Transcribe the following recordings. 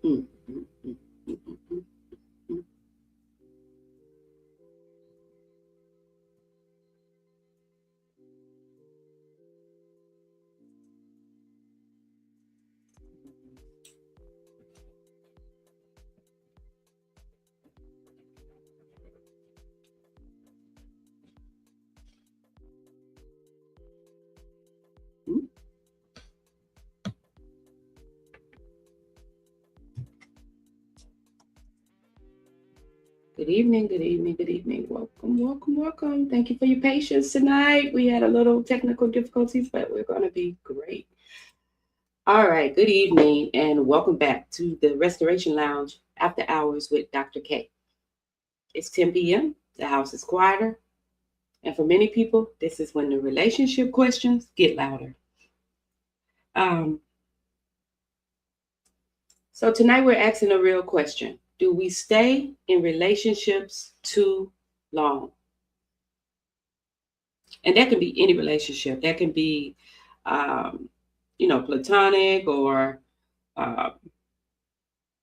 Mm, mm, mm, mm, mm, mm, mm. Mm. Good evening, good evening, good evening. Welcome, welcome, welcome. Thank you for your patience tonight. We had a little technical difficulties, but we're going to be great. All right, good evening, and welcome back to the Restoration Lounge After Hours with Dr. K. It's 10 p.m., the house is quieter, and for many people, this is when the relationship questions get louder. Um, so tonight we're asking a real question. Do we stay in relationships too long? And that can be any relationship. That can be, um, platonic or uh,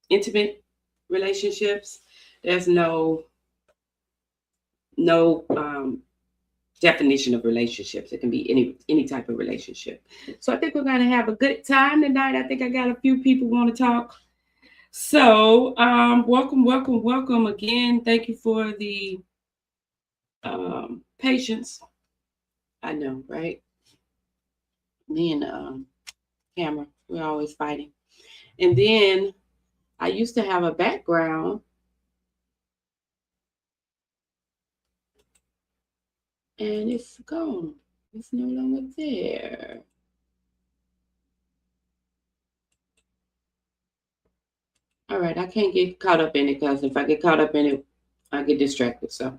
intimate relationships. There's no definition of relationships. It can be any type of relationship. So I think we're gonna have a good time tonight. I think I got a few people want to talk. So welcome, welcome, welcome again. Thank you for the patience. I know, right? Me and camera, we're always fighting. And then I used to have a background and it's gone. It's no longer there. All right, I can't get caught up in it because if I get caught up in it, I get distracted. So,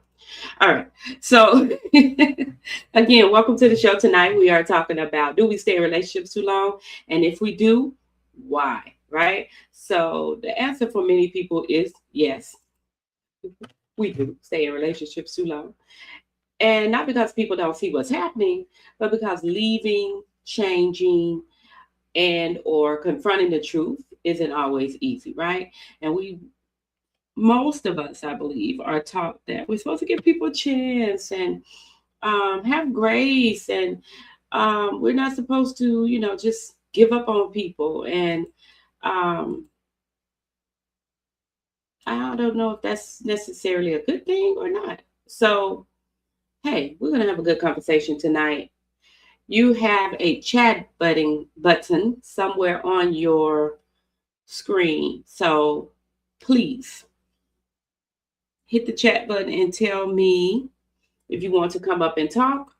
all right. So, again, welcome to the show tonight. We are talking about, do we stay in relationships too long? And if we do, why? Right? So, the answer for many people is yes, we do stay in relationships too long. And not because people don't see what's happening, but because leaving, changing, and or confronting the truth isn't always easy, right? And most of us, I believe, are taught that we're supposed to give people a chance and have grace, and we're not supposed to, just give up on people. And um, I don't know if that's necessarily a good thing or not. So, hey, we're gonna have a good conversation tonight. You have a chat button somewhere on your screen. So please hit the chat button and tell me if you want to come up and talk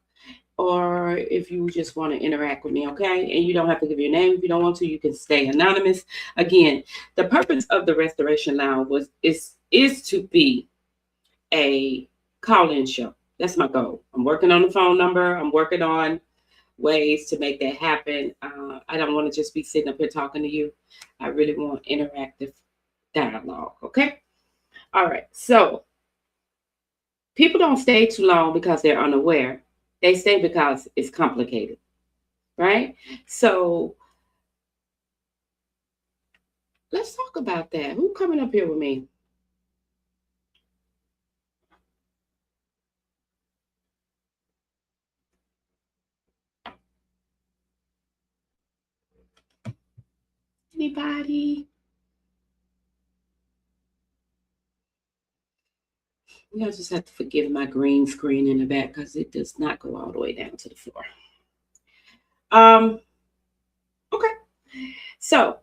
or if you just want to interact with me, okay? And you don't have to give your name if you don't want to. You can stay anonymous. Again, the purpose of the Restoration Lounge is to be a call-in show. That's my goal. I'm working on the phone number. I'm working on ways to make that happen. I don't want to just be sitting up here talking to you. I really want interactive dialogue. Okay. All right. So people don't stay too long because they're unaware. They stay because it's complicated. Right. So let's talk about that. Who's coming up here with me? Anybody? You guys just have to forgive my green screen in the back because it does not go all the way down to the floor. Um, okay. So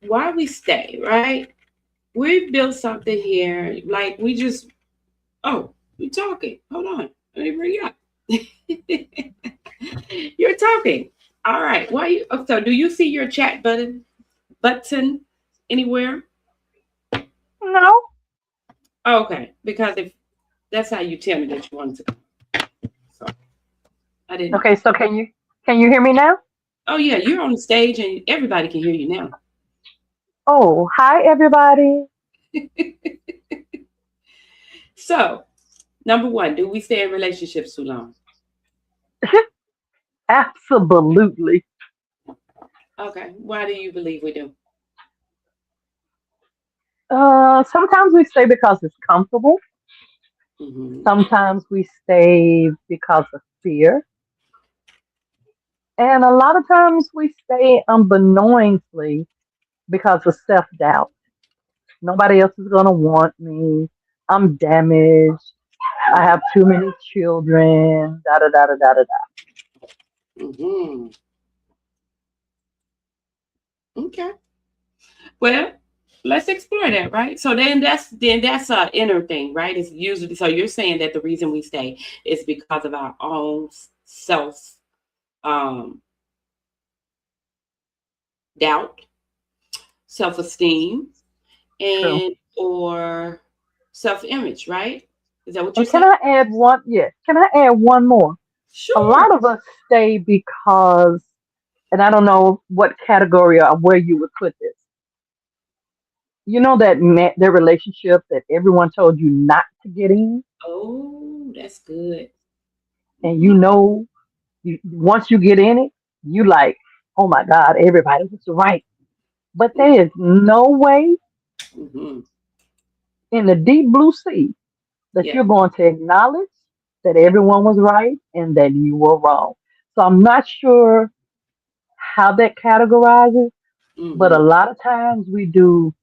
why we stay, right? We built something here, like we just, oh, you're talking. Hold on. Let me bring you up. You're talking. All right. Why you so do you see your chat button anywhere? No. Oh, okay. Because if that's how you tell me that you wanted to come. So I didn't. Okay, so can you hear me now? Oh yeah, you're on the stage and everybody can hear you now. Oh, hi everybody. So number one, do we stay in relationships too long? Absolutely. Okay. Why do you believe we do? Sometimes we stay because it's comfortable. Hmm. Sometimes we stay because of fear. And a lot of times we stay unbeknowingly because of self doubt. Nobody else is going to want me. I'm damaged. I have too many children. Da da da da da da da. Hmm. Okay. Well, let's explore that, right? So then that's a inner thing, right? It's usually so you're saying that the reason we stay is because of our own self um doubt, self esteem, True. and or self image, right? Is that what you're And can saying? I add one? Yes. Can I add one more? A Sure. lot of us stay because, and I don't know what category or where you would put this. You know that their relationship that everyone told you not to get in, Oh, that's good. and Hmm. once you get in it, you like, oh my God, everybody was right. But there is no way Hmm. in the deep blue sea that Yeah. you're going to acknowledge that everyone was right and that you were wrong. So I'm not sure how that categorizes, but a Hmm. lot of times we do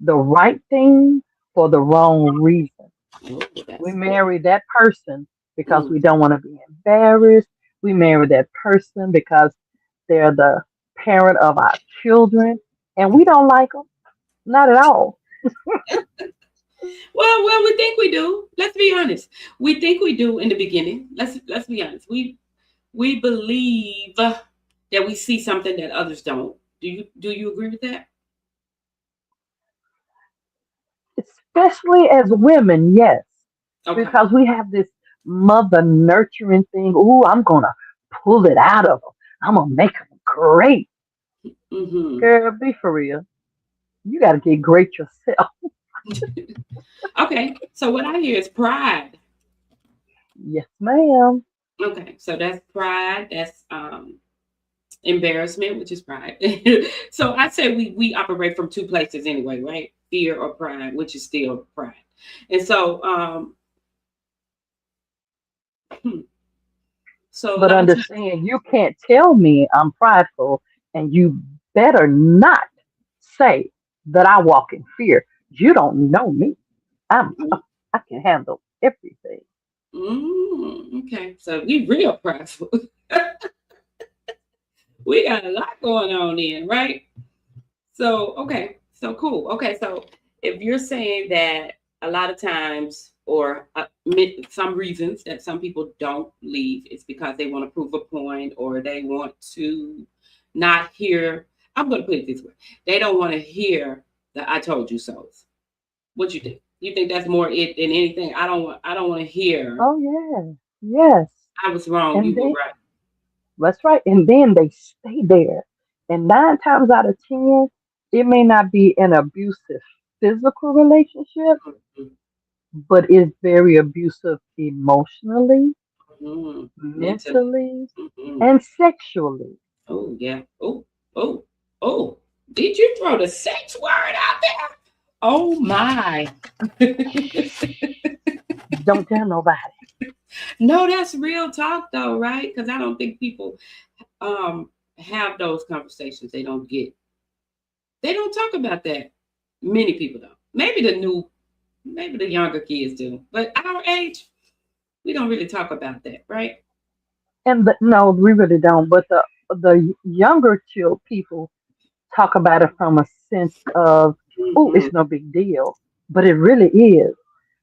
the right thing for the wrong reason. Oh, We that's good. marry that person because Mm. we don't want to be embarrassed. We marry that person because they're the parent of our children, and we don't like them. Not at all. Well, we think we do. Let's be honest. We think we do in the beginning. Let's be honest. We believe that we see something that others don't. Do you agree with that? Especially as women, yes, Okay. because we have this mother nurturing thing. Ooh, I'm gonna pull it out of them. I'm gonna make them great. Hmm. Girl, be for real. You got to get great yourself. Okay. So what I hear is pride. Yes, ma'am. Okay. So that's pride. That's embarrassment, which is pride. So I say we operate from two places anyway, right? Fear or pride, which is still pride. And so hmm, so a But lot of times. understand, you can't tell me I'm prideful, and you better not say that I walk in fear. You don't know me. I'm. I can handle everything. Okay, so we real prideful. We got a lot going on in, right? So okay, so cool. Okay, so if you're saying that a lot of times, or some reasons that some people don't leave, is because they want to prove a point, or they want to not hear. I'm going to put it this way: they don't want to hear the "I told you so." What you think? You think that's more it than anything? I don't want. I don't want to hear. Oh yeah, yes. I was wrong. And You were then right. that's right. And then they stay there. And 9 times out of 10, it may not be an abusive physical relationship, but it's very abusive emotionally, Mm-hmm. Mentally. mentally, Mm-hmm. and sexually. Oh yeah. Oh, oh. Did you throw the sex word out there? Oh my. Don't tell nobody. No, that's real talk though, right? Because I don't think people have those conversations. They don't talk about that. Many people don't. Maybe the younger kids do. But our age, we don't really talk about that, right? No, we really don't. But the younger child people talk about it from a sense of, oh, Mm-hmm. it's no big deal. But it really is.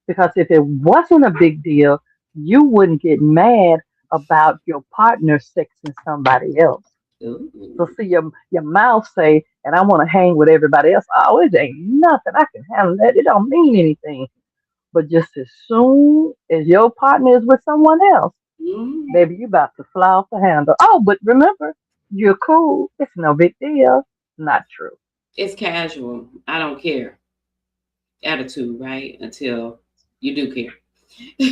Because if it wasn't a big deal, you wouldn't get mad about your partner sexing somebody else. So Ooh. see your mouth say, and I want to hang with everybody else. Oh, it ain't nothing. I can handle that. It don't mean anything. But just as soon as your partner is with someone else, Mm. baby, you about to fly off the handle. Oh, but remember, you're cool. It's no big deal. Not true. It's casual. I don't care attitude, right? Until you do care.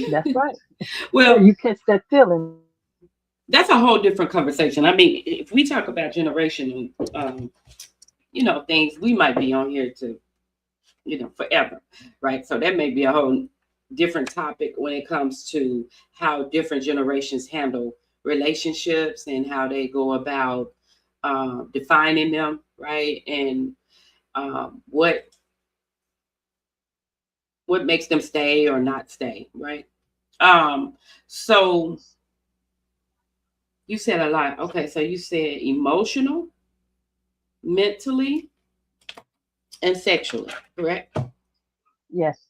That's right. Yeah, Well, you catch that feeling. that's a whole different conversation. I mean, if we talk about generational, things we might be on here to, forever, right? So that may be a whole different topic when it comes to how different generations handle relationships and how they go about defining them, right? And what makes them stay or not stay, right? So you said a lot. Okay, so you said emotional, mentally, and sexually, correct? Yes.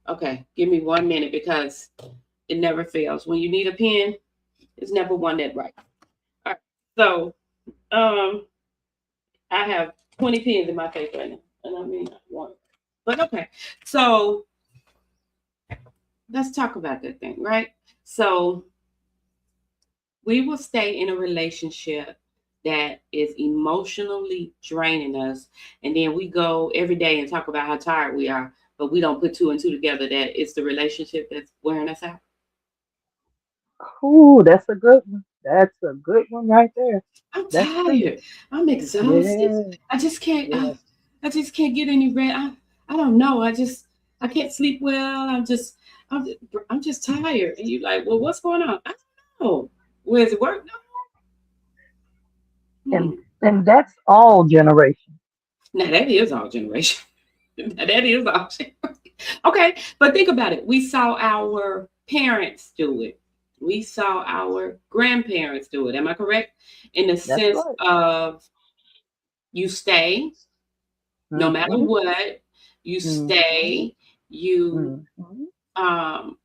Okay, give me 1 minute because it never fails. When you need a pen, it's never one that right. All right. So um I have 20 pens in my face right now. And I mean one. But okay. So let's talk about that thing, right? So we will stay in a relationship that is emotionally draining us, and then we go every day and talk about how tired we are, but we don't put two and two together that it's the relationship that's wearing us out. Ooh, that's a good one. That's a good one right there. I'm That's true. tired. I'm exhausted. Yes. I just can't. Yes. I just can't get any rest. I don't know. I can't sleep well. I'm just, I'm just tired. And you're like, well, what's going on? I don't know. Where's it work? No. And and that's all generations. Now that is our generation. Now that is our generation. Okay, but think about it. We saw our parents do it. We saw our grandparents do it. Am I correct? In the That's sense right. of you stay no matter Mm-hmm. what, you Mm-hmm. stay, you Mm-hmm. um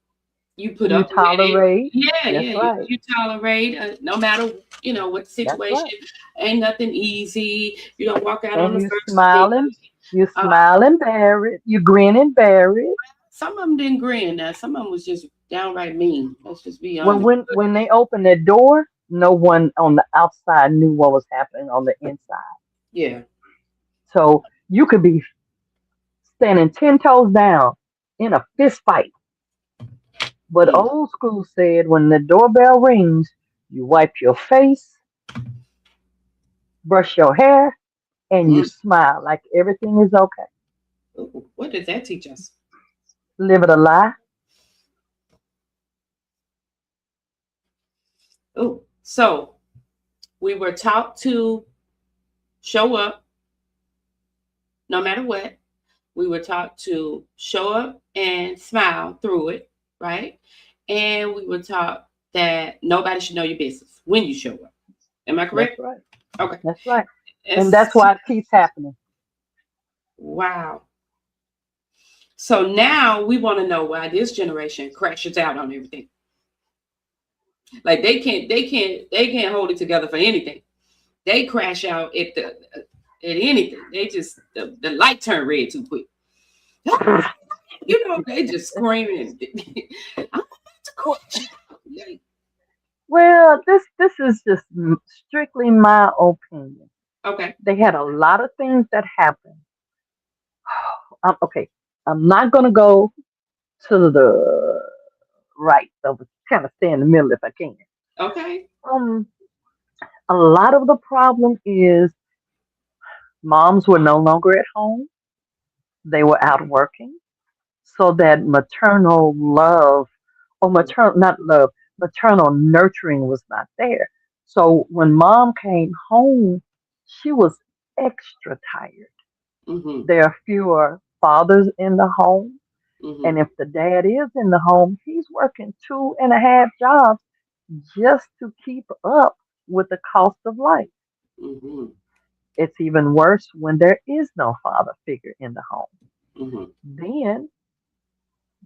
you put You up with it. tolerate. Yeah, That's yeah, right. you tolerate no matter what the That's situation. right. Ain't nothing easy. You don't walk out on And the you first day. smile and you Uh, smile and bear it. You grin and bear it. some of them didn't grin. Now some of them was just downright mean. Let's just be Well, honest. when they opened their door, no one on the outside knew what was happening on the inside. Yeah. So you could be standing 10 toes down in a fist fight. But Mm, old school said when the doorbell rings, you wipe your face, brush your hair, and you mm. smile like everything is okay. Ooh, what does that teach us? Live it a lie. Oh, so we were taught to show up no matter what. We were taught to show up and smile through it, right? And we were taught that nobody should know your business when you show up. Am I That's correct? right. Okay. That's right. And It's, that's why it keeps happening. wow. So now we want to know why this generation crashes out on everything. Like they can't hold it together for anything. They crash out at anything. They just the light turned red too quick. They just screaming. I'm about to Well, crash out. Like, well, this is just strictly my opinion. okay. They had a lot of things that happened. Okay, I'm not gonna go to the right. I was kind of stay in the middle if I can. Okay. Um, a lot of the problem is moms were no longer at home; they were out working, so that maternal love or maternal not love, maternal nurturing was not there. So when mom came home, she was extra tired. Mm-hmm. There are fewer fathers in the home. Mm-hmm. And if the dad is in the home, he's working two and a half jobs just to keep up with the cost of life. Mm-hmm. It's even worse when there is no father figure in the home. Mm-hmm. Then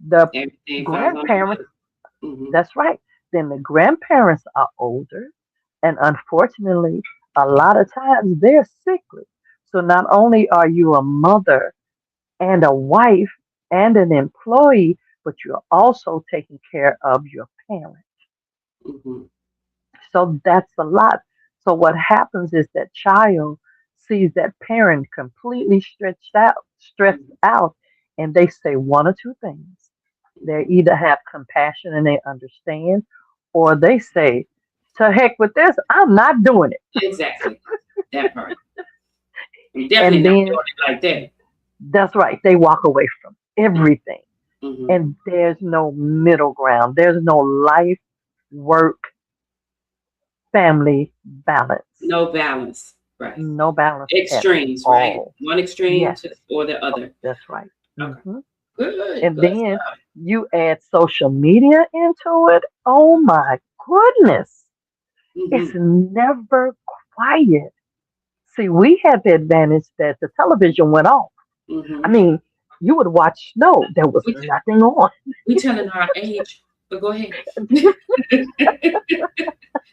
the Everything falls on the grandparents, mother. Mm-hmm. that's right, then the grandparents are older. And unfortunately, a lot of times they're sickly. So not only are you a mother and a wife and an employee, but you're also taking care of your parents. Mm-hmm. So that's a lot. So what happens is that child sees that parent completely stressed out, and they say one or two things. They either have compassion and they understand, or they say, "To heck with this! I'm not doing it." Exactly. That part. I'm definitely And not then doing it like that. that's right, they walk away from everything. Mm-hmm. And there's no middle ground. There's no life, work, family balance. No balance. Right. No balance at Extremes, right? all. One extreme Yes, to or the other. that's right. Okay. hmm Good. And Good then stuff. you add social media into it. Oh my goodness. It's Mm-hmm. never quiet. See, we had the advantage that the television went off. I Mm-hmm. mean, you would watch snow, there was We nothing on. we telling our age, but go ahead.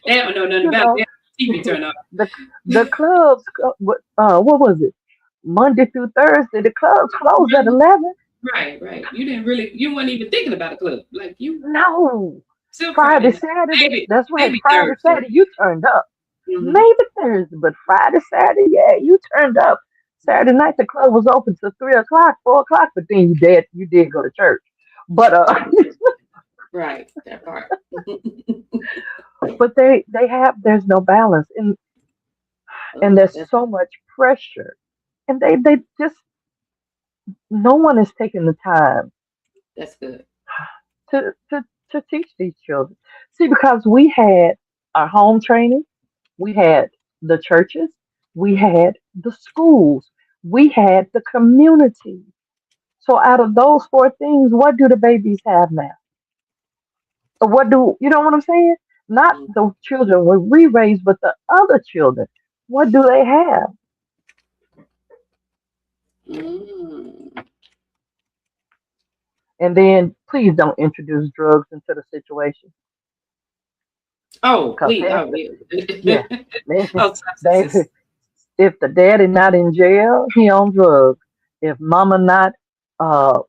they don't know nothing You about know, that. TV turn on. the the clubs, what was it? Monday through Thursday, the clubs closed at 11. Right, right. You didn't really, you weren't even thinking about a club. Like you, No. still Friday Friday, night, Saturday, maybe, that's right. maybe Friday, Thursday. Saturday, you turned up. Mm-hmm. Maybe Thursday, but Friday, Saturday, yeah, you turned up. Saturday night, the club was open till 3 o'clock, 4 o'clock, but then you did go to church. But Right, that part. but they have there's no balance, and Oh, there's so much pressure, and they just no one is taking the time that's good. to teach these children. See, because we had our home training, we had the churches, we had the schools, we had the community. So out of those four things, what do the babies have now? Or what do you know what I'm saying? Not the children we raised, but the other children. What do they have? Mm. And then please don't introduce drugs into the situation Oh, because please. Oh, yeah. yeah, they, Oh, they substances. if the daddy not in jail, he on drugs. If mama not uh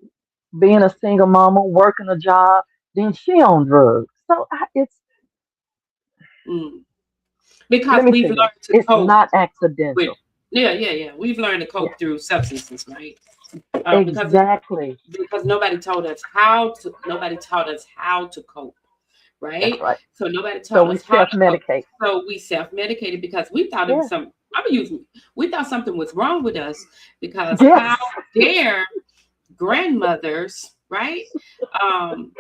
being a single mama, working a job, then she on drugs. So it's Mm. let Because me we've say this: learned to it's cope not with, accidental. yeah, yeah, yeah. We've learned to Yeah, cope through substances, right? Because exactly. nobody taught us how to cope, That's right? right. So nobody So taught we us how self to cope. medicate. So we self-medicated because we thought it was Yeah. some I'm gonna use we thought something was wrong with us because Yes. how dare grandmothers, right? Um,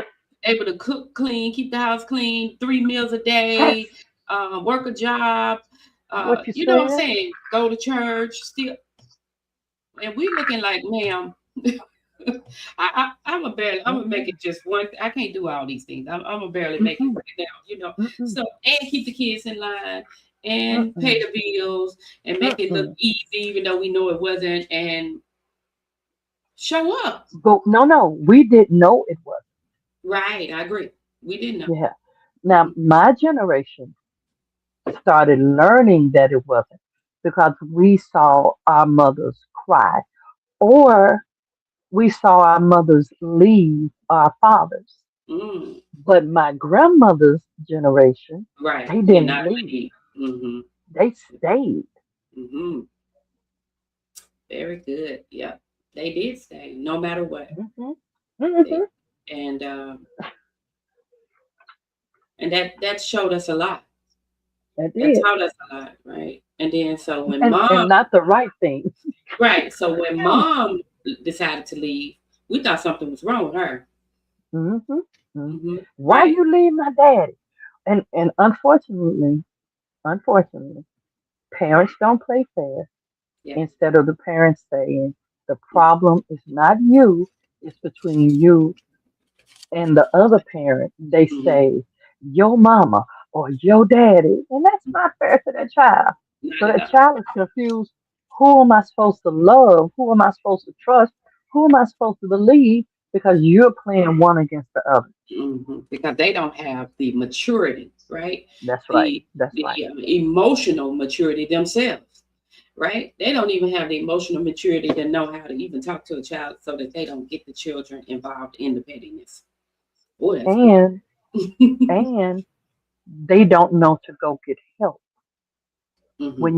able to cook clean, keep the house clean, 3 meals a Yes. day, work a job, What you you know what I'm said? saying? Go to church, still, and we looking like, ma'am. I'm a barely. I'm gonna make Mm-mm, it just one. I can't do all these things. I'm gonna barely make it mm-mm, right now. You know. mm-mm, So and keep the kids in line and pay mm-mm, the bills and make it look mm-mm. easy, even though we know it wasn't. And show up. But no, no, we didn't know it was. Right. I agree. We didn't know. Yeah. Now my generation started learning that it wasn't because we saw our mothers cry, or we saw our mothers leave our fathers. Mm, But my grandmother's generation, right. they Did didn't not leave. leave. Mm-hmm. They stayed. Mm-hmm. Very good. Yeah. They did stay no matter what. hmm They hmm and and that showed us a lot. They That did. taught us a lot, right? And then so when And mom, not the right thing. right? So when mom decided to leave, we thought something was wrong with her. hmm hmm Hmm. Why Right? you leave my daddy? And unfortunately, parents don't play fair. Yeah. Instead of the parents saying the problem is not you, it's between you and the other parent, they Mm-hmm. say your mama or your daddy, and that's not fair to that child. Not So at that all. child is confused. Who am I supposed to love? Who am I supposed to trust? Who am I supposed to believe? Because you're playing one against the other. Because they don't have the maturity, right? That's right. The That's right. emotional maturity themselves, right? They don't even have the emotional maturity to know how to even talk to a child so that they don't get the children involved in the pettiness. Boy, that's good. And and they don't know to go get help. Hmm.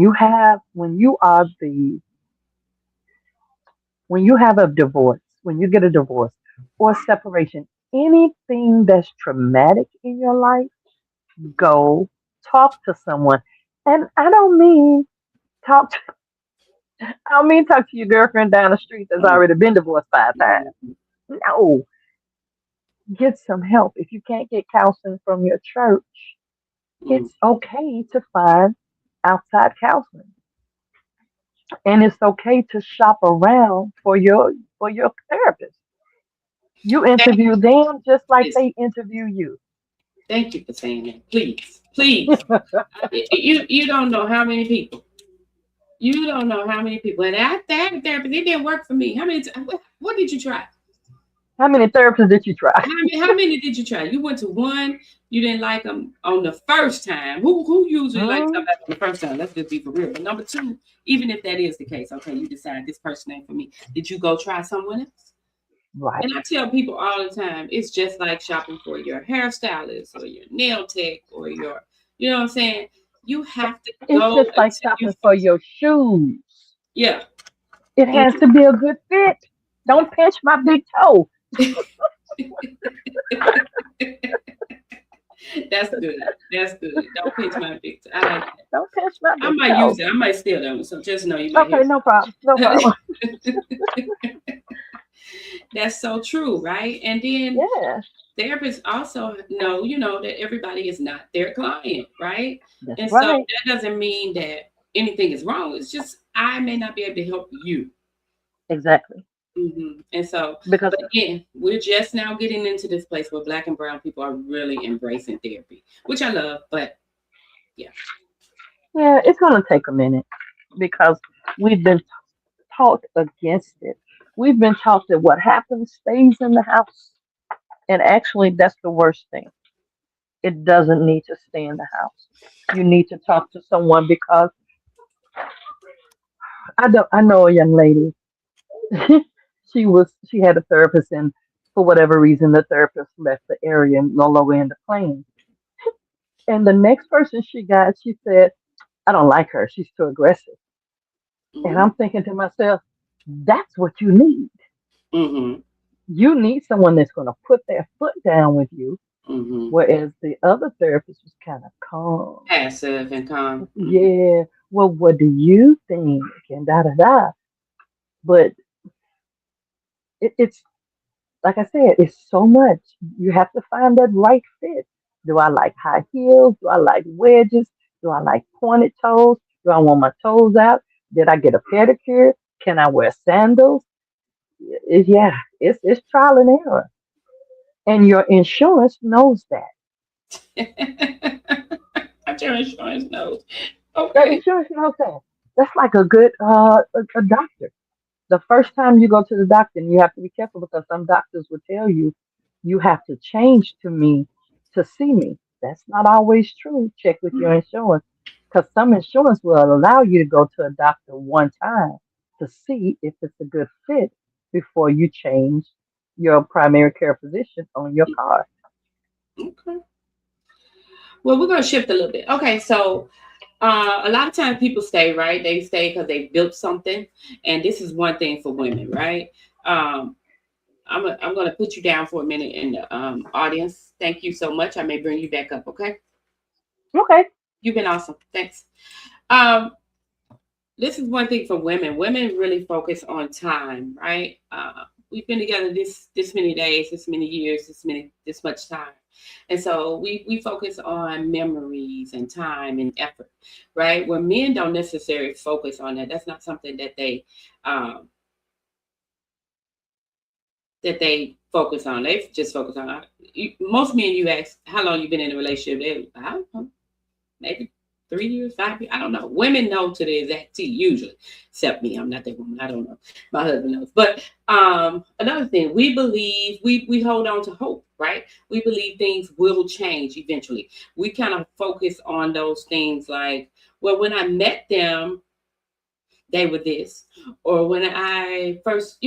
When you have a divorce, when you get a divorce or separation, anything that's traumatic in your life, go talk to someone. And I don't mean talk to, I don't mean talk to your girlfriend down the street that's Oh, already been divorced 5 times. mhm. No, get some help. If you can't get counseling from your church, Mm. it's okay to find outside counseling, and it's okay to shop around for your therapist. You Thank interview them just you. like they interview you. Thank you for saying that. Please, please. You don't know how many people. You don't know how many people. And after I had a therapist, it didn't work for me. How many? What did you try? How many therapists did you try? How many did you try? You went to one. You didn't like them on the first time. Who usually likes Mm, somebody on the first time? Let's just be for real. But number two, even if that is the case, okay, you decide this person ain't for me. Did you go try someone else? right. And I tell people all the time, it's just like shopping for your hairstylist or your nail tech or your, you know what I'm saying? You have to It's go just like until you, shopping for your shoes. yeah. It has to be a good fit. Don't pinch my big toe. That's good. That's good. Don't pinch my big toe. I like that. Don't pinch my I big might use toe. it. I might steal them. So just know you might Okay, hear. no problem. No problem. That's so true, right? And then Yeah, therapists also know, that everybody is not their client, right? that's And so right. that doesn't mean that anything is wrong. It's just I may not be able to help you. Exactly. And so, Because but again, we're just now getting into this place where Black and Brown people are really embracing therapy, which I love. But yeah, yeah, it's gonna take a minute because we've been taught against it. We've been taught that what happens stays in the house. And actually that's the worst thing. It doesn't need to stay in the house. You need to talk to someone because I know a young lady. She had a therapist, and for whatever reason the therapist left the area and no longer in the plane. And the next person she got, she said, I don't like her. She's too aggressive. And mm-hmm, I'm thinking to myself, that's what you need. mm-hmm, You need someone that's going to put their foot down with you, mm-hmm. whereas the other therapist was kind of calm. Passive and calm. Mm-hmm. Yeah, well, what do you think? And da da da. But it's like I said, it's so much. You have to find that right fit. Do I like high heels? Do I like wedges? Do I like pointed toes? Do I want my toes out? Did I get a pedicure? Can I wear sandals? Yeah, it's trial and error, and your insurance knows that. I'm your insurance knows. Your Okay. insurance knows that. That's like a good a doctor. The first time you go to the doctor, and you have to be careful because some doctors will tell you you have to change to me to see me. That's not always true. Check with your insurance because some insurance will allow you to go to a doctor one time to see if it's a good fit before you change your primary care physician on your car. Okay. Well, we're gonna shift a little bit. Okay, so a lot of times people stay, right? They stay because they built something, and this is one thing for women, right? Um, I'm gonna put you down for a minute in the audience. Thank you so much. I may bring you back up. Okay, Okay. you've been awesome. Thanks. Um, this is one thing for women. Women really focus on time, right? We've been together this many days, this many years, this much time, and so we focus on memories and time and effort, right? Where men don't necessarily focus on that. That's not something um, that they focus on. They just focus on most men. You ask how long you been in a relationship, they I don't know, maybe 3 years, 5 years. I don't know. Women know to the exact T usually, except me. I'm not that woman. I don't know. My husband knows. But another thing, we believe we hold on to hope, right? We believe things will change eventually. We kind of focus on those things like, well, when I met them, they were this. Or when I first,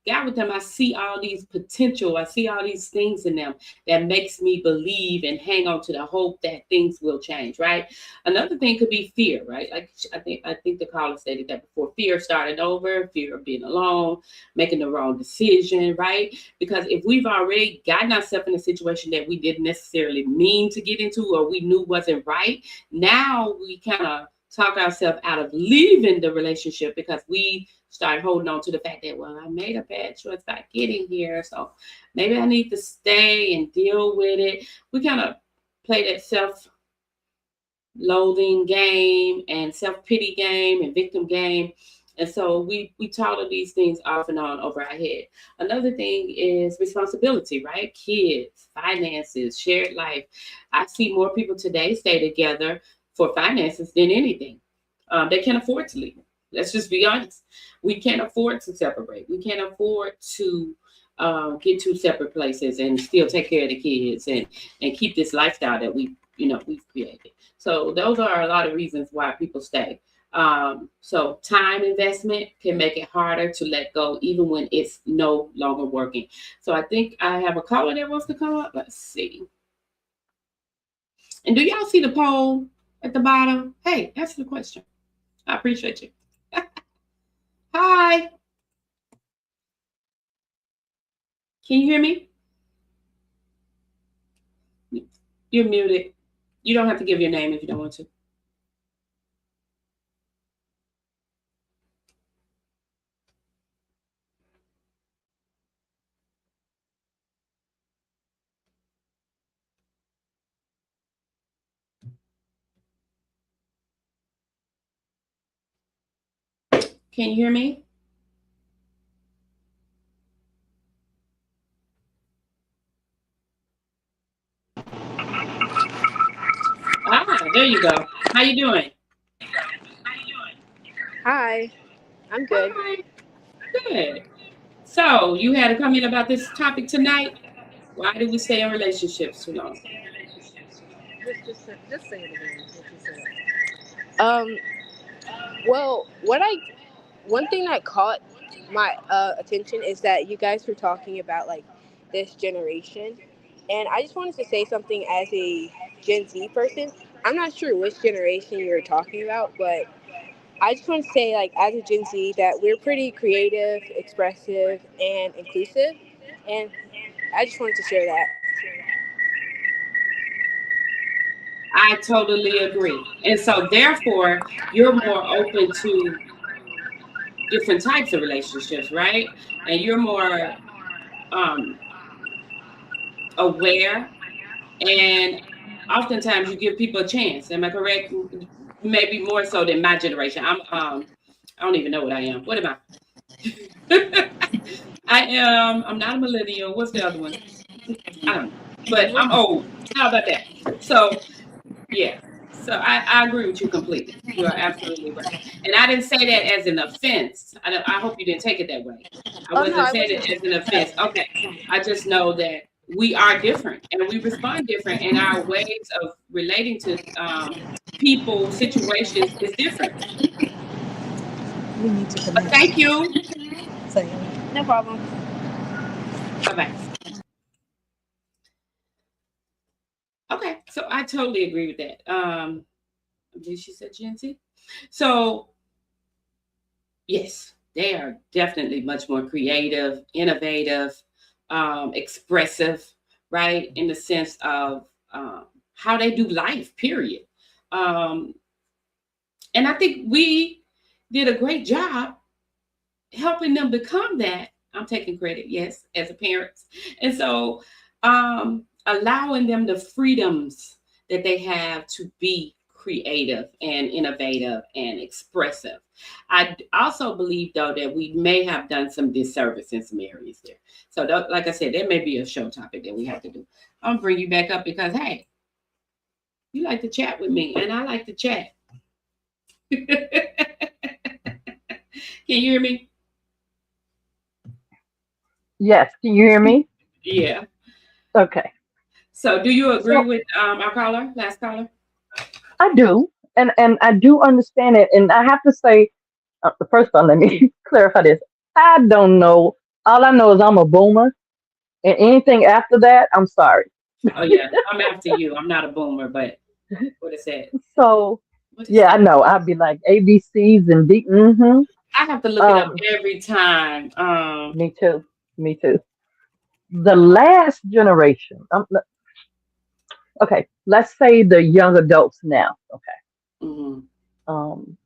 got with them, I see all these potential, I see all these things in them that makes me believe and hang on to the hope that things will change, right? Another thing could be fear, right? Like I think the caller stated that before. Fear of starting over, fear of being alone, making the wrong decision, right? Because if we've already gotten ourselves in a situation that we didn't necessarily mean to get into or we knew wasn't right, now we kind of talk ourselves out of leaving the relationship because we start holding on to the fact that, well, I made a bad choice by getting here. So maybe I need to stay and deal with it. We kind of play that self-loathing game and self-pity game and victim game. And so we taught of these things off and on over our head. Another thing is responsibility, right? Kids, finances, shared life. I see more people today stay together for finances than anything. They can't afford to leave. Let's just be honest. We can't afford to separate. We can't afford to get two separate places and still take care of the kids and keep this lifestyle that we've created. So those are a lot of reasons why people stay. So time investment can make it harder to let go even when it's no longer working. So I think I have a caller that wants to come up. Let's see. And do y'all see the poll at the bottom? Hey, answer the question. I appreciate you. Hi. Can you hear me? You're muted. You don't have to give your name if you don't want to. Can you hear me? There you go. How you doing? Hi, I'm good. Hi. Good. So you had a comment about this topic tonight. Why do we stay in relationships too long? Just say it again. What you said. Well, one thing that caught my attention is that you guys were talking about like this generation, and I just wanted to say something as a Gen Z person. I'm not sure which generation you're talking about, but I just want to say, like, as a Gen Z, that we're pretty creative, expressive, and inclusive, and I just wanted to share that. I totally agree. And so therefore, you're more open to different types of relationships, right? And you're more aware, and oftentimes you give people a chance. Am I correct? Maybe more so than my generation. I don't even know what I am. What am I? I'm not a millennial. What's the other one? I don't know. But I'm old. How about that? So yeah. So I agree with you completely. You are absolutely right. And I didn't say that as an offense. I hope you didn't take it that way. I wasn't saying it as an offense. Okay. I just know that we are different and we respond different, and our ways of relating to people, situations is different. We need to But thank you. No problem. Bye-bye. Okay, so I totally agree with that. I believe she said Gen Z. So yes, they are definitely much more creative, innovative, expressive, right? In the sense of how they do life, period. And I think we did a great job helping them become that. I'm taking credit, yes, as a parent. And so allowing them the freedoms that they have to be creative and innovative and expressive. I also believe, though, that we may have done some disservice in some areas there. So, like I said, there may be a show topic that we have to do. I'm going to bring you back up because, hey, you like to chat with me, and I like to chat. Can you hear me? Yes. Can you hear me? Yeah. Okay. So do you agree with our caller, last caller? I do, and I do understand it. And I have to say, first of all, let me clarify this. I don't know. All I know is I'm a boomer, and anything after that, I'm sorry. Oh yeah, I'm after you. I'm not a boomer, but what is that? So What is yeah, I that? know. I'd be like ABCs and D. Mm-hmm. I have to look it up every time. Me too. Me too. The last generation. Okay, let's say the young adults now. Okay, Mhm. um,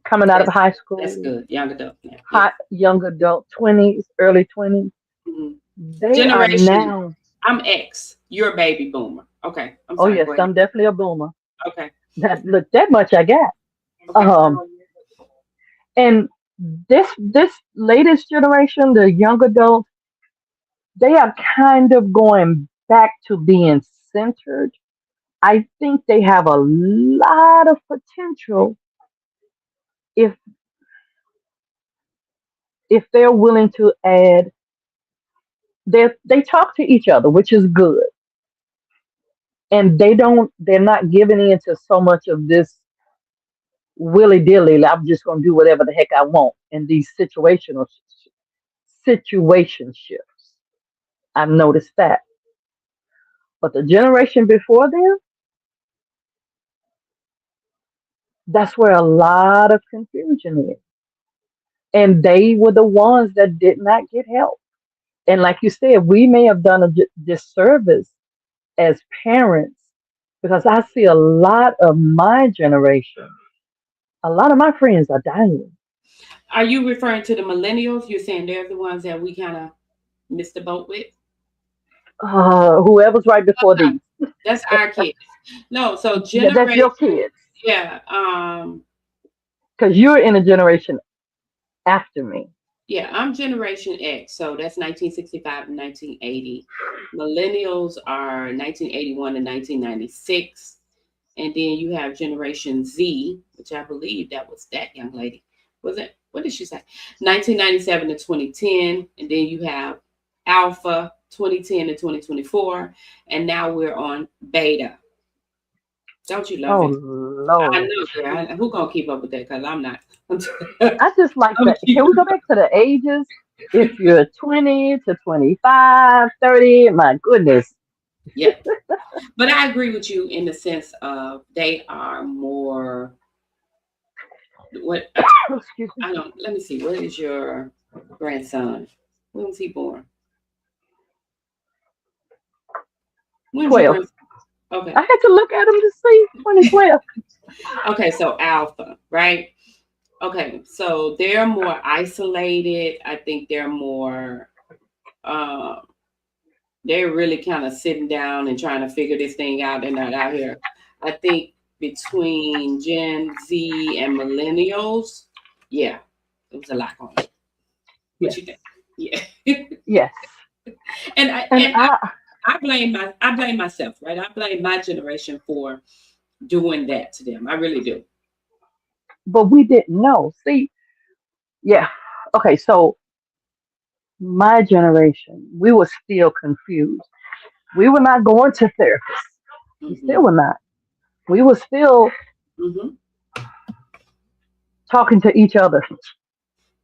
coming out of That's high that's school, good. Young adult now. Yeah. young adult, 20s, early 20s. hmm They are Generation. now, I'm X. You're a baby boomer. Okay. I'm oh sorry. yes, Go ahead. I'm definitely a boomer. Okay. That look that much I got. Okay. Um, and this latest generation, the young adults, they are kind of going back to being centered. I think they have a lot of potential if they're willing to add. They talk to each other, which is good, and they're not giving in to so much of this willy dilly. I'm just going to do whatever the heck I want in these situationships. I've noticed that, but the generation before them, that's where a lot of confusion is, and they were the ones that did not get help. And like you said, we may have done a disservice as parents because I see a lot of my generation, a lot of my friends are dying. Are you referring to the millennials? You're saying they're the ones that we kind of missed the boat with? Whoever's right before these. That's our kids. No, so Yeah, that's generation, your kids. yeah, Because you're in a generation after me. yeah, I'm Generation X, so that's 1965 and 1980. Millennials are 1981 and 1996. And then you have Generation Z, which I believe that was that young lady. Was it? What did she say? 1997 to 2010. And then you have Alpha 2010 to 2024. And now we're on Beta. Don't you love Oh it? I Lord. know, girl. Who gonna keep up with that? Because I'm not. I just like I'm that. Can we go back to the ages? If you're 20 to 25, 30, my goodness. Yeah. But I agree with you in the sense of they are more what Excuse me. I don't let me see. What is your grandson? When was he born? When was your 12. grandson? Okay. I had to look at them to see 2012. Okay, so Alpha, right? Okay, so they're more isolated. I think they're more uh they're really kind of sitting down and trying to figure this thing out. They're not out here. I think between Gen Z and millennials, yeah, it was a lot going on. What Yes. you think? Yeah. Yes. and I And and I blame myself, right? I blame my generation for doing that to them. I really do. but we didn't know. See, yeah. Okay, so my generation, we were still confused. We were not going to therapists. We hmm still were not. We were still hmm talking to each other.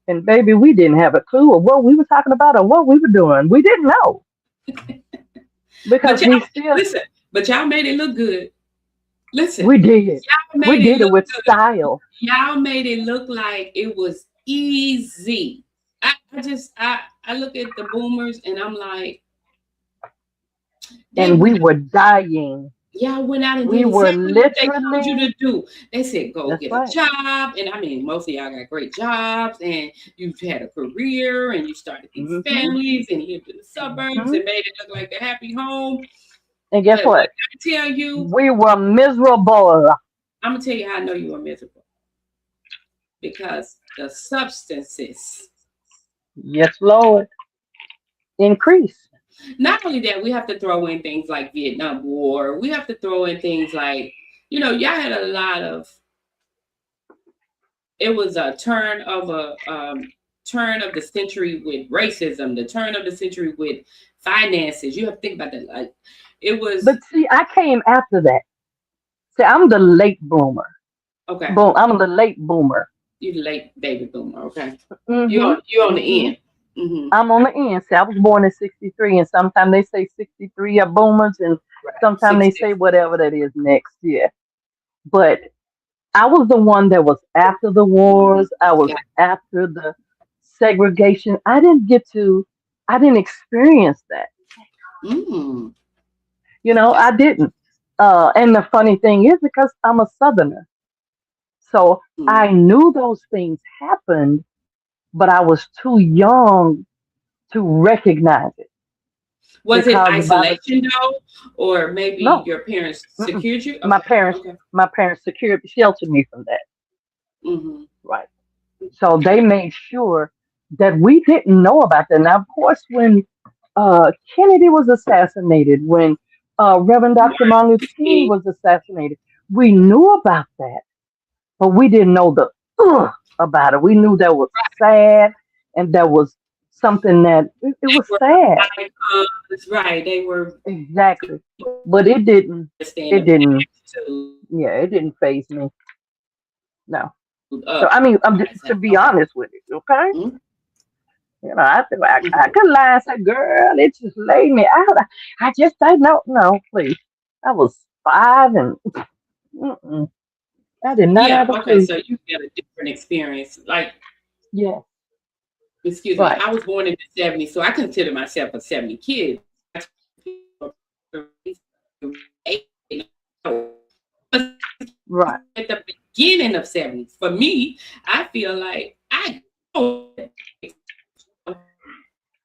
And baby, we didn't have a clue of what we were talking about or what we were doing. We didn't know But because we y'all still, listen. But y'all made it look good. Listen, we did. y'all We made it did it look with good. style. Y'all made it look like it was easy. I look at the boomers and I'm like, they And went we were dying. y'all went out and We did were exactly what they told you literally, to do. They said go that's get a right. job. And I mean, most of y'all got great jobs and you've had a career and you started these Hmm. families and you lived in the suburbs Hmm. and made it look like a happy home. And guess But what what? I tell you, We were miserable. I'm gonna tell you how I know you were miserable. Because the substances. Yes, Lord. Increase. Not only that, we have to throw in things like Vietnam War. We have to throw in things like, y'all had a lot of. It was a turn of the century with racism, the turn of the century with finances. You have to think about that. Like, it was But see, I came after that. See, I'm the late boomer. okay. Boom, I'm the late boomer. You the late baby boomer. Okay, Hmm. you on the Hmm. end. hmm I'm on the end. See, I was born in '63, and sometimes they say '63 are boomers, and Right, sometimes they 60. say whatever that is next year. But I was the one that was after the Mhm. wars. I was Yeah. after the segregation. I didn't experience that. Mm. You know, That's I didn't. And the funny thing is, because I'm a Southerner, so I Mm. knew those things happened, but I was too young to recognize it Was it because by the isolation though, or maybe no, your parents mm-mm. secured you? my Okay, parents, okay. my parents secured sheltered me from that. Hmm. Right. So they made sure that we didn't know about that. Now, of course, when Kennedy was assassinated, when Reverend Dr. Martin Luther King was assassinated, we knew about that, but we didn't know the about it. We knew that was sad and that was something that it They was were sad. icons, right? They were Exactly. But it didn't, stand it up didn't, to yeah, it didn't phase me. No. So, up. I mean, I'm just, I said, to be okay. honest with you, okay? Mm-hmm. I feel like I could lie and say, girl, it just laid me out. I just say, no, no, please. I was five and mm-mm, I did not Yeah, have a okay. clue. So you get a different experience. Like, Yeah, excuse me, right. I was born in the 70s, so I consider myself a 70 kid. Right. At the beginning of 70s. For me, I feel like I know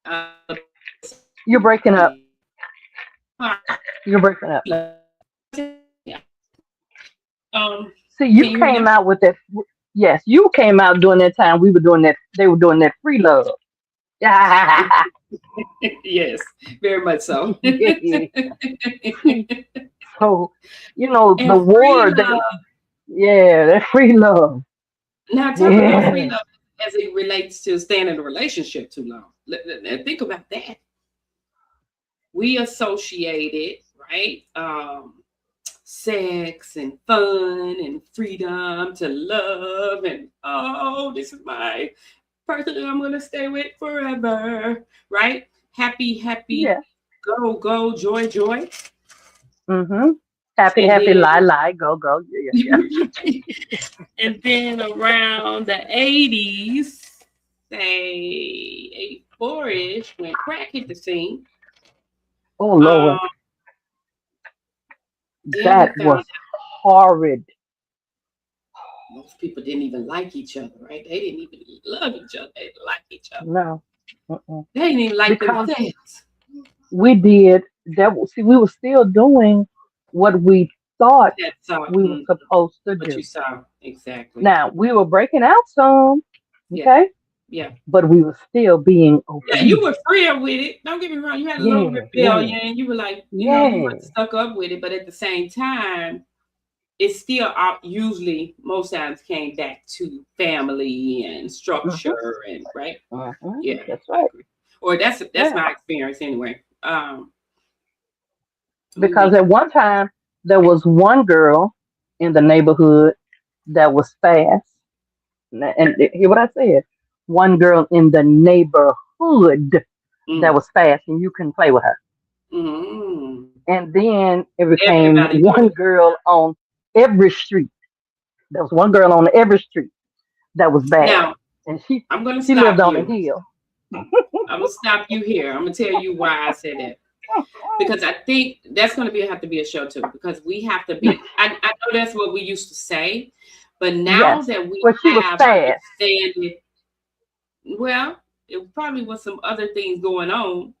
uh, You're breaking up. You're breaking up. um, See, can you you hear me came now? out with that. Yes, you came out during that time we were doing that. They were doing that free love. Yeah. Yes, very much so. See, so, the And free war, love. yeah, that free love. Now, talk about free Yeah. love as it relates to staying in a relationship too long. Think about that. We associated, right? Sex and fun and freedom to love and oh, this is my person that I'm gonna stay with forever, right? Happy, happy, Yeah. go, go, joy, joy, Mm-hmm. Happy, and happy, then lie, lie, go, go. Yeah, yeah, and then around the 80s, say 84-ish, when crack hit the scene, yeah. Oh Lord, um, then we that was found horrid. most people didn't even like each other, right? They didn't even love each other. They didn't like each other. No. Mm-mm. They didn't even like Because themselves. we did that. See, we were still doing what we thought That's we were supposed to what you do. saw. Exactly. Now we were breaking out some, Yeah. okay, Yeah. but we were still being Yeah, you were obedient. free with it. Don't get me wrong. You had a little Yeah, yeah, rebellion. You were like, you were yeah. stuck up with it, but at the same time, it still usually most times came back to family and Mm-hmm, structure and right. mm-hmm. Yeah, That's I right. agree. Or that's Yeah, my experience anyway. Let me because make at one time there was one girl in the neighborhood that was fast. And hear what I said. One girl in the neighborhood that mm, was fast, and you couldn't play with her. mm. And then it became Everybody knew one it. girl on every street. There was one girl on every street that was bad, Now and she I'm gonna she lived stop on a you. hill. I'm gonna stop you here. I'm gonna tell you why I said that. Because I think that's going to have to be a show too. Because we have to be. I know that's what we used to say, but now Yes, that we well, she was have fast. understanding, well, it probably was some other things going on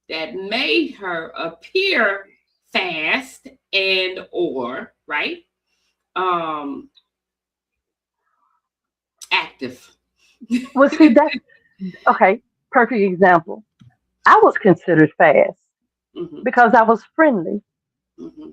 that made her appear fast and or right um active. Well, see, that's okay. Perfect example. I was considered fast Hmm. because I was friendly. Hmm.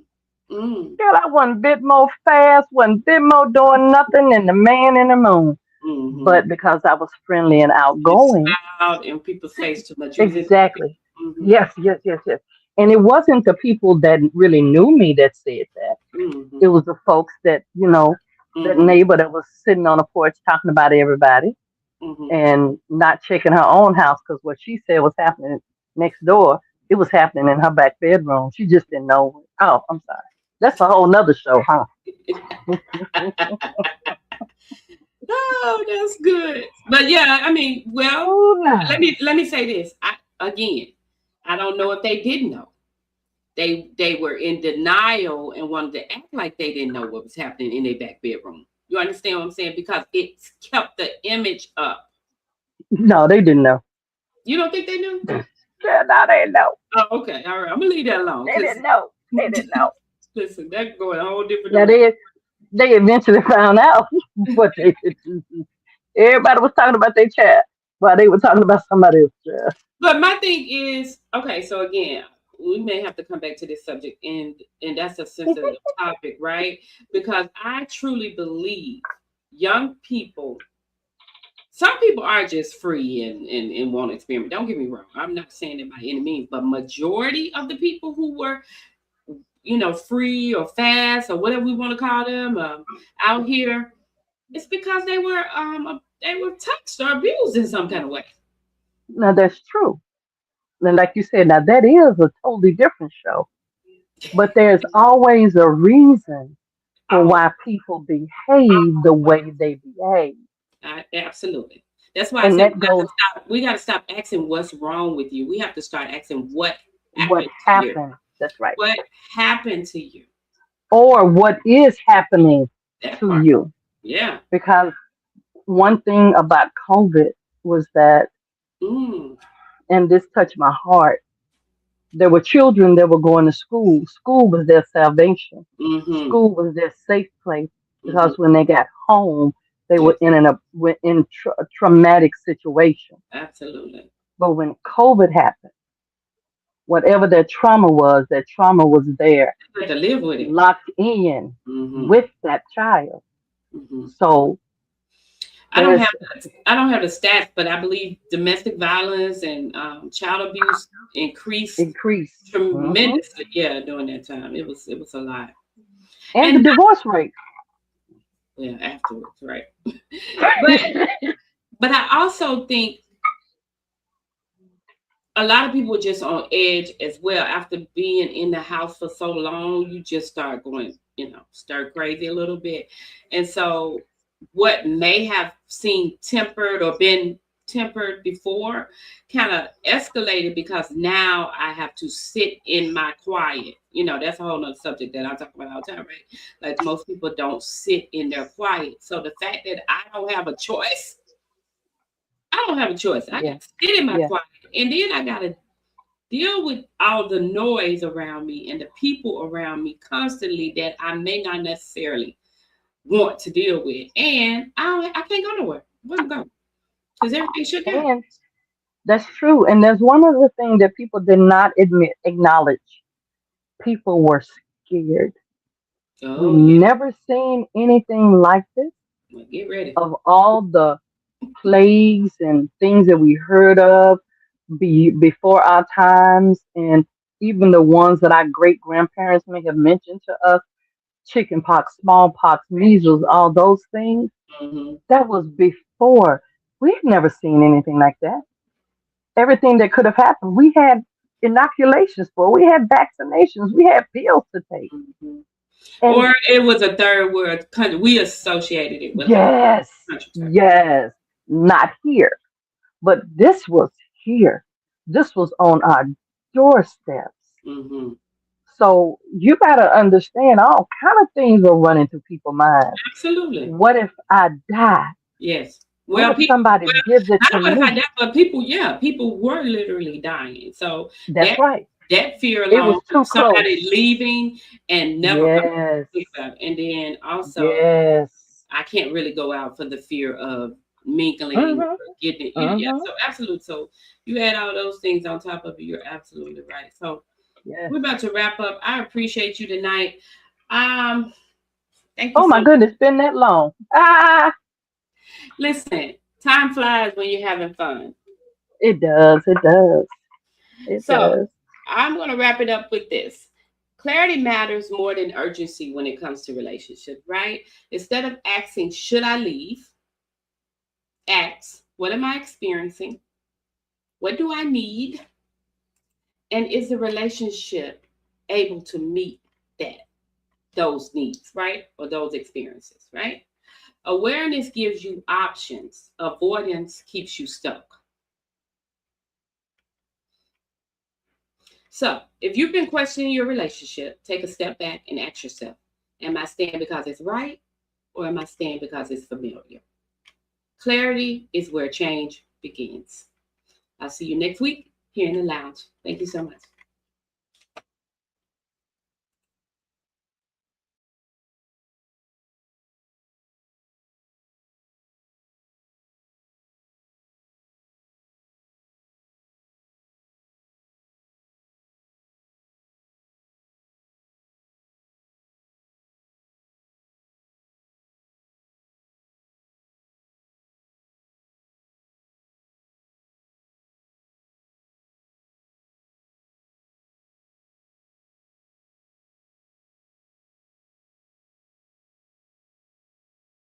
Mm. Girl, I wasn't a bit more fast, wasn't a bit more doing nothing than the man in the moon. Hmm. But because I was friendly and You outgoing, smiled in people's face too much. You was in. exactly. Hmm. Yes, yes, yes, yes. And it wasn't the people that really knew me that said that. Hmm. It was the folks that, that Hmm. neighbor that was sitting on the porch talking about everybody Hmm. and not checking her own house because what she said was happening next door, it was happening in her back bedroom. She just didn't know. Oh, I'm sorry. That's a whole nother show, huh? Oh, that's good. But yeah, I mean, well, Ooh, let no. me let me say this. Again, I don't know if they didn't know. they were in denial and wanted to act like they didn't know what was happening in their back bedroom. You understand what I'm saying? Because it kept the image up. No, they didn't know. You don't think they knew? Yeah, no, they didn't know. Oh, okay. All right. I'm gonna leave that alone. They didn't know. They didn't know. Listen, that's going a whole different Now direction. they eventually found out what they did. Everybody was talking about their child while they were talking about somebody else's child. But my thing is, okay, so again, we may have to come back to this subject, and that's a sensitive topic, right? Because I truly believe young people, some people are just free and want to experiment. Don't get me wrong. I'm not saying that by any means, but majority of the people who were, free or fast or whatever we want to call them, out here, it's because they were touched or abused in some kind of way. Now that's true. And like you said, now that is a totally different show. But there's always a reason for Oh, why people behave the way they behave. absolutely. That's why I And said that goes we got to stop asking what's wrong with you. We have to start asking what what happened to you. happened. That's right. What happened to you? Or what is happening That to part. you. Yeah. Because one thing about COVID was that, Mm. and this touched my heart, there were children that were going to school. School was their salvation. Mm-hmm. School was their safe place Mm-hmm. because when they got home, they were Yes. in a traumatic situation. Absolutely. But when COVID happened, whatever their trauma was, that trauma was there, You have to live with it. locked in Mm-hmm. with that child. Mm-hmm. So I don't there's have the stats, but I believe domestic violence and child abuse increased increase. Hmm. tremendously. Yeah, during that time, it was a lot. And the And divorce rate. yeah, afterwards, right? But but I also think a lot of people are just on edge as well. After being in the house for so long, you just start going, stir crazy a little bit. And so what may have seemed tempered or been tempered before kind of escalated because now I have to sit in my quiet. That's a whole nother subject that I talk about all the time, right? Like most people don't sit in their quiet. So the fact that I don't have a choice. I Yeah, got to sit in my yeah, quiet. And then I got to deal with all the noise around me and the people around me constantly that I may not necessarily want to deal with. And I can't go nowhere. Where I'm going? Because everything shut down. and that's true. And there's one other thing that people did not acknowledge. People were scared. We Oh, yeah. never seen anything like this. Well, get ready. Of all the plagues and things that we heard of before our times, and even the ones that our great grandparents may have mentioned to us, chickenpox, smallpox, measles, all those things, Mm-hmm. that was before. We've never seen anything like that. Everything that could have happened, we had inoculations for, we had vaccinations, we had pills to take. Mm-hmm. And Or it was a third world country. We associated it with a yes, country. yes, not here, but this was here. This was on our doorsteps. Mm-hmm. So you got to understand all kind of things are running through people's minds. Absolutely. What if I die? Yes. What Well, if people, somebody gives it I to don't know if I me? died, but people, yeah, people were literally dying. So That's that right. that fear It alone, was too somebody close. leaving and never coming Yes. back. And then also, Yes. I can't really go out for the fear of mingling Mhm. or getting it. Yeah, Mhm. so absolutely. So you add all those things on top of it, you're absolutely right. So Yes. we're about to wrap up. I appreciate you tonight. Um, Thank you Oh my so. goodness, been that long. Ah, Listen, time flies when you're having fun. it does. It does. It So does. I'm going to wrap it up with this. Clarity matters more than urgency when it comes to relationships, right? Instead of asking, should I leave? Ask, what am I experiencing? What do I need? And is the relationship able to meet those needs, right? Or those experiences, right? Awareness gives you options. Avoidance keeps you stuck. So if you've been questioning your relationship, take a step back and ask yourself, am I staying because it's right, or am I staying because it's familiar? Clarity is where change begins. I'll see you next week here in the lounge. Thank you so much.